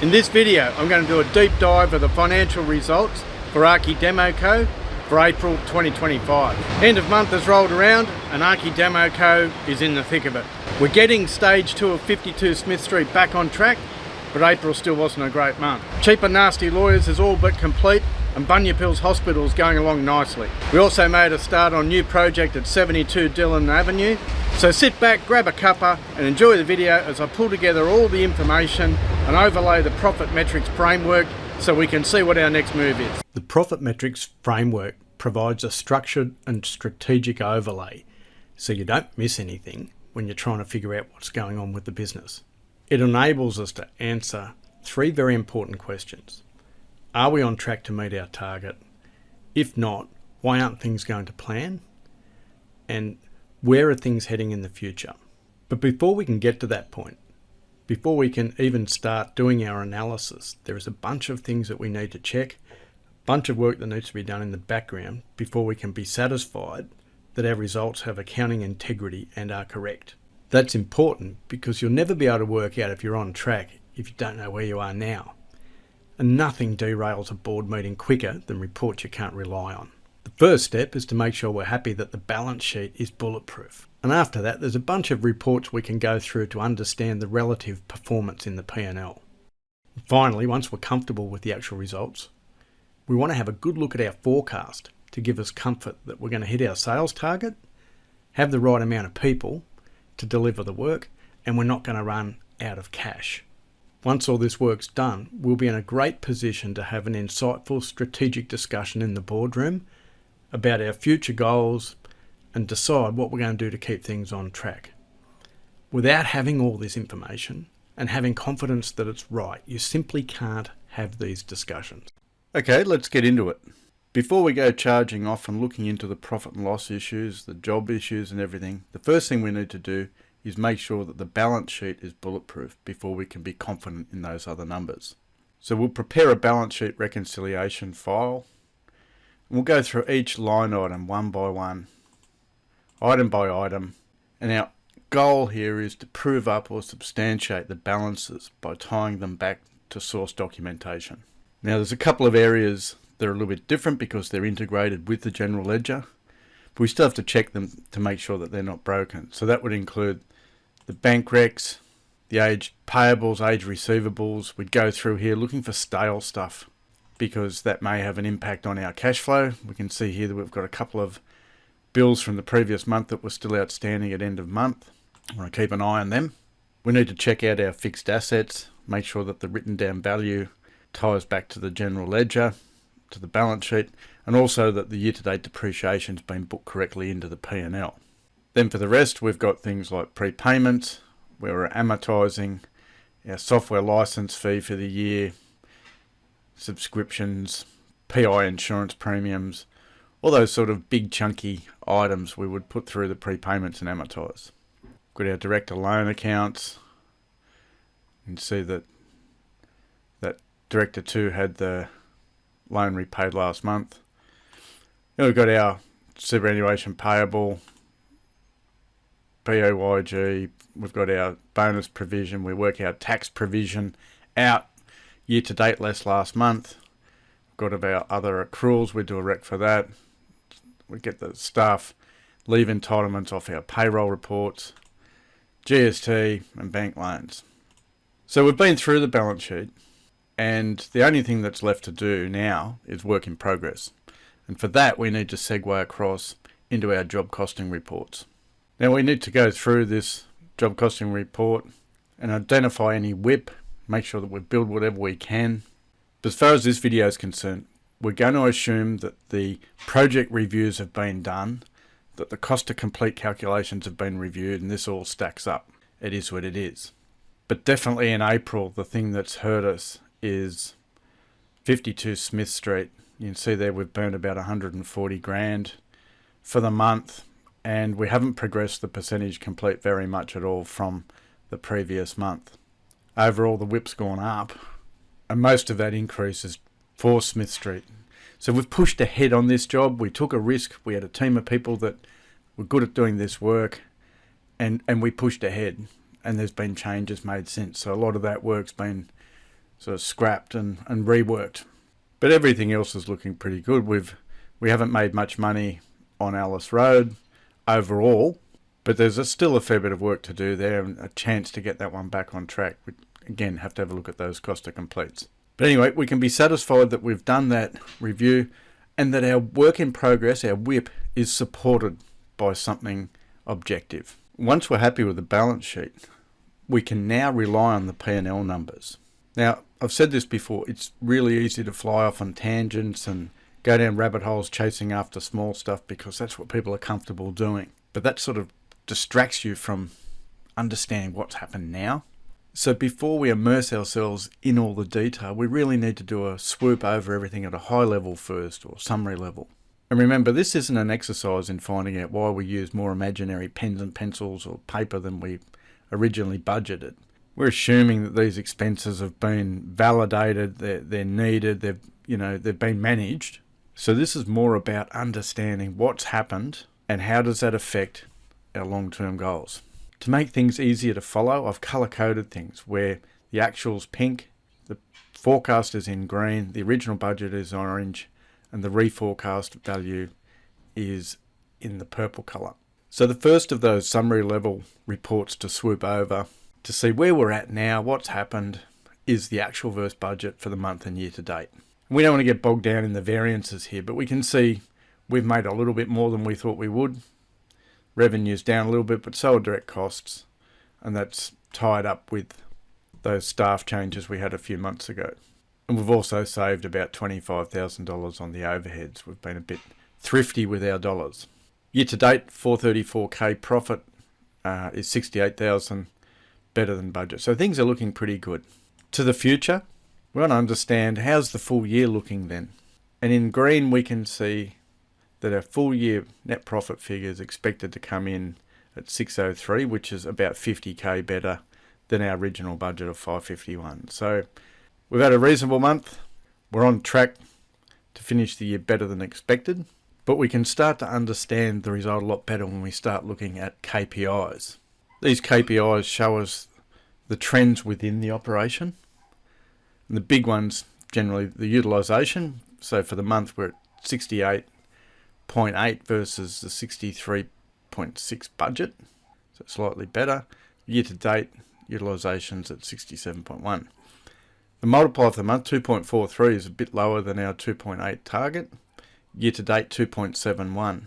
In this video, I'm going to do a deep dive of the financial results for Archi-Demo Co. for April 2025. End of month has rolled around and Archi-Demo Co. is in the thick of it. We're getting stage 2 of 52 Smith Street back on track, but April still wasn't a great month. Cheap and Nasty Lawyers is all but complete and Bunyip Hills Hospital is going along nicely. We also made a start on new project at 72 Dillon Avenue. So sit back, grab a cuppa and enjoy the video as I pull together all the information and overlay the profit metrics framework so we can see what our next move is. The profit metrics framework provides a structured and strategic overlay so you don't miss anything when you're trying to figure out what's going on with the business. It enables us to answer 3 very important questions. Are we on track to meet our target? If not, why aren't things going to plan? And where are things heading in the future? But before we can get to that point, before we can even start doing our analysis, there is a bunch of things that we need to check, a bunch of work that needs to be done in the background before we can be satisfied that our results have accounting integrity and are correct. That's important because you'll never be able to work out if you're on track if you don't know where you are now. And nothing derails a board meeting quicker than reports you can't rely on. The first step is to make sure we're happy that the balance sheet is bulletproof. And after that, there's a bunch of reports we can go through to understand the relative performance in the P&L. Finally, once we're comfortable with the actual results, we want to have a good look at our forecast to give us comfort that we're going to hit our sales target, have the right amount of people to deliver the work, and we're not going to run out of cash. Once all this work's done, we'll be in a great position to have an insightful strategic discussion in the boardroom about our future goals and decide what we're going to do to keep things on track. Without having all this information and having confidence that it's right, you simply can't have these discussions. Okay, let's get into it. Before we go charging off and looking into the profit and loss issues, the job issues and everything, the first thing we need to do is make sure that the balance sheet is bulletproof before we can be confident in those other numbers. So we'll prepare a balance sheet reconciliation file. We'll go through each line item one by one, item by item, and our goal here is to prove up or substantiate the balances by tying them back to source documentation. Now there's a couple of areas that are a little bit different because they're integrated with the general ledger, but we still have to check them to make sure that they're not broken. So that would include the bank recs, the age payables, age receivables. We'd go through here looking for stale stuff because that may have an impact on our cash flow. We can see here that we've got a couple of bills from the previous month that were still outstanding at end of month. I want to keep an eye on them. We need to check out our fixed assets, make sure that the written down value ties back to the general ledger, to the balance sheet, and also that the year-to-date depreciation's been booked correctly into the P&L. Then for the rest, we've got things like prepayments, where we're amortizing our software license fee for the year, subscriptions, PI insurance premiums, all those sort of big chunky items we would put through the prepayments and amortize. Got our director loan accounts. You can see that Director 2 had the loan repaid last month. Then we've got our superannuation payable, BOYG, we've got our bonus provision, we work our tax provision out year to date less last month. We've got our other accruals, we do a rec for that. We get the staff leave entitlements off our payroll reports, GST and bank loans. So we've been through the balance sheet and the only thing that's left to do now is work in progress. And for that we need to segue across into our job costing reports. Now we need to go through this job costing report and identify any WIP, make sure that we build whatever we can. But as far as this video is concerned, we're going to assume that the project reviews have been done, that the cost to complete calculations have been reviewed, and this all stacks up. It is what it is. But definitely in April, the thing that's hurt us is 52 Smith Street. You can see there we've burned about 140 grand for the month, and we haven't progressed the percentage complete very much at all from the previous month. Overall, the WIP's gone up, and most of that increase is for Smith Street. So we've pushed ahead on this job. We took a risk. We had a team of people that were good at doing this work, and we pushed ahead, and there's been changes made since. So a lot of that work's been sort of scrapped and reworked. But everything else is looking pretty good. We haven't made much money on Alice Road overall, but there's still a fair bit of work to do there and a chance to get that one back on track. We, again, have to have a look at those cost to completes. But anyway, we can be satisfied that we've done that review and that our work in progress, our WIP, is supported by something objective. Once we're happy with the balance sheet, we can now rely on the P&L numbers. Now, I've said this before, it's really easy to fly off on tangents and go down rabbit holes chasing after small stuff because that's what people are comfortable doing. But that sort of distracts you from understanding what's happened now. So before we immerse ourselves in all the detail, we really need to do a swoop over everything at a high level first, or summary level. And remember, this isn't an exercise in finding out why we use more imaginary pens and pencils or paper than we originally budgeted. We're assuming that these expenses have been validated, they're needed, they've been managed. So this is more about understanding what's happened and how does that affect our long-term goals. To make things easier to follow, I've color-coded things where the actual's pink, the forecast is in green, the original budget is orange, and the reforecast value is in the purple color. So the first of those summary level reports to swoop over to see where we're at now, what's happened, is the actual versus budget for the month and year to date. We don't want to get bogged down in the variances here, but we can see we've made a little bit more than we thought we would. Revenue's down a little bit, but so are direct costs, and that's tied up with those staff changes we had a few months ago. And we've also saved about $25,000 on the overheads. We've been a bit thrifty with our dollars. Year to date, 434k profit is 68,000 better than budget. So things are looking pretty good. To the future, we want to understand how's the full year looking then. And in green, we can see that our full year net profit figure is expected to come in at 603, which is about 50k better than our original budget of 551. So we've had a reasonable month. We're on track to finish the year better than expected, but we can start to understand the result a lot better when we start looking at KPIs. These KPIs show us the trends within the operation. And the big ones, generally the utilisation. So for the month, we're at 68.8 versus the 63.6 budget. So slightly better. Year to date, utilisation's at 67.1. The multiplier for the month, 2.43, is a bit lower than our 2.8 target. Year to date, 2.71.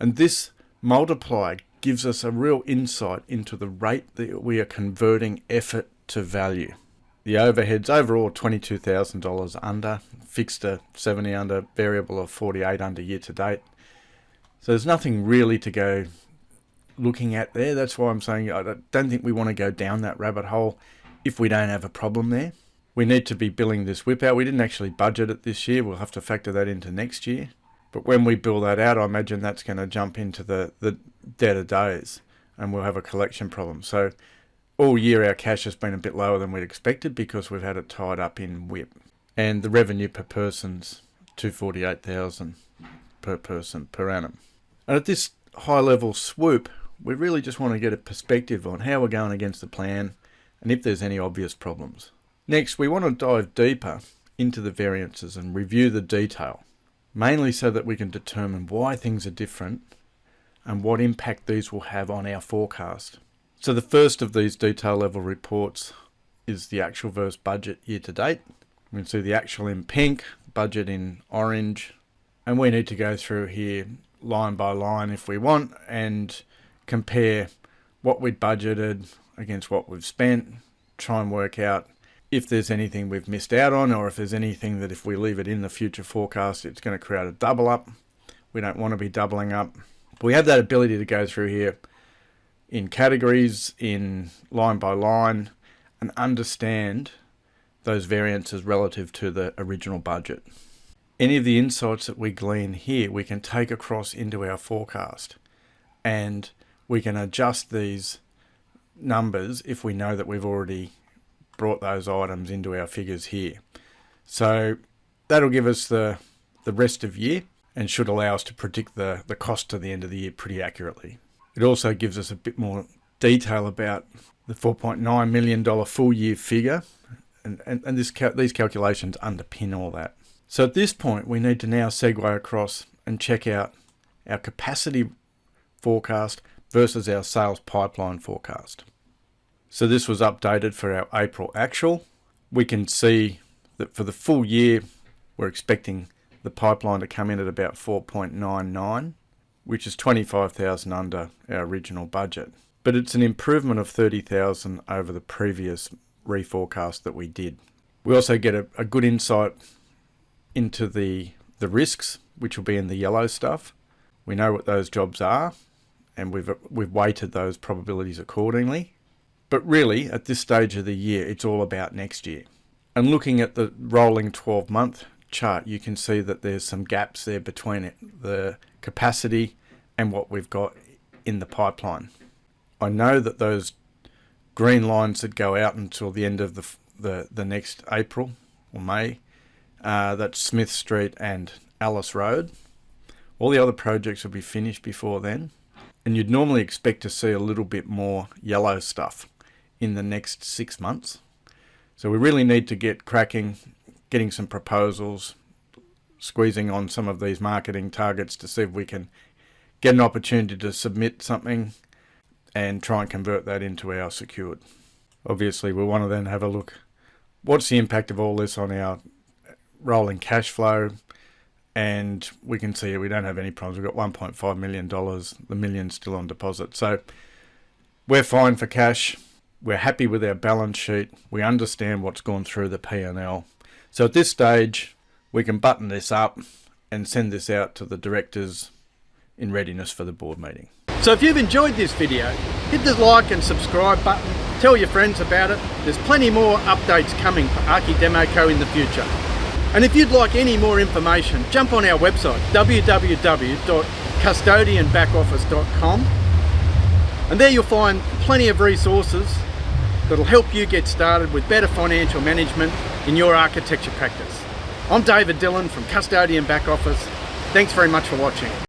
And this multiplier gives us a real insight into the rate that we are converting effort to value. The overheads overall $22,000 under, fixed to 70 under, variable of 48 under year to date. So there's nothing really to go looking at there. That's why I'm saying I don't think we want to go down that rabbit hole if we don't have a problem there. We need to be billing this WIP out. We didn't actually budget it this year. We'll have to factor that into next year. But when we bill that out, I imagine that's going to jump into the debtor days and we'll have a collection problem. So all year our cash has been a bit lower than we'd expected because we've had it tied up in WIP. And the revenue per person's $248,000 per person per annum. And at this high level swoop, we really just want to get a perspective on how we're going against the plan and if there's any obvious problems. Next, we want to dive deeper into the variances and review the detail, mainly so that we can determine why things are different and what impact these will have on our forecast. So the first of these detail level reports is the actual versus budget year to date. We can see the actual in pink, budget in orange, and we need to go through here line by line if we want and compare what we'd budgeted against what we've spent, try and work out if there's anything we've missed out on or if there's anything that if we leave it in the future forecast, it's going to create a double up. We don't want to be doubling up. We have that ability to go through here in categories, in line by line, and understand those variances relative to the original budget. Any of the insights that we glean here, we can take across into our forecast, and we can adjust these numbers if we know that we've already brought those items into our figures here. So that'll give us the rest of year and should allow us to predict the cost to the end of the year pretty accurately. It also gives us a bit more detail about the $4.9 million full year figure and these calculations underpin all that. So at this point, we need to now segue across and check out our capacity forecast versus our sales pipeline forecast. So this was updated for our April actual. We can see that for the full year, we're expecting the pipeline to come in at about 4.99, which is 25,000 under our original budget. But it's an improvement of 30,000 over the previous reforecast that we did. We also get a good insight into the risks, which will be in the yellow stuff. We know what those jobs are, and we've weighted those probabilities accordingly. But really, at this stage of the year, it's all about next year. And looking at the rolling 12-month chart, you can see that there's some gaps there between the capacity and what we've got in the pipeline. I know that those green lines that go out until the end of the next April or May, that's Smith Street and Alice Road. All the other projects will be finished before then, and you'd normally expect to see a little bit more yellow stuff in the next 6 months. So we really need to get cracking, getting some proposals, squeezing on some of these marketing targets to see if we can get an opportunity to submit something and try and convert that into our secured. Obviously, we want to then have a look, what's the impact of all this on our rolling cash flow? And we can see we don't have any problems. We've got $1.5 million, the million's still on deposit. So we're fine for cash. We're happy with our balance sheet. We understand what's gone through the P&L. So at this stage, we can button this up and send this out to the directors in readiness for the board meeting. So if you've enjoyed this video, hit the like and subscribe button, tell your friends about it. There's plenty more updates coming for Archi-Demo Co in the future. And if you'd like any more information, jump on our website, www.custodianbackoffice.com, and there you'll find plenty of resources that'll help you get started with better financial management in your architecture practice. I'm David Dillon from Custodian Back Office. Thanks very much for watching.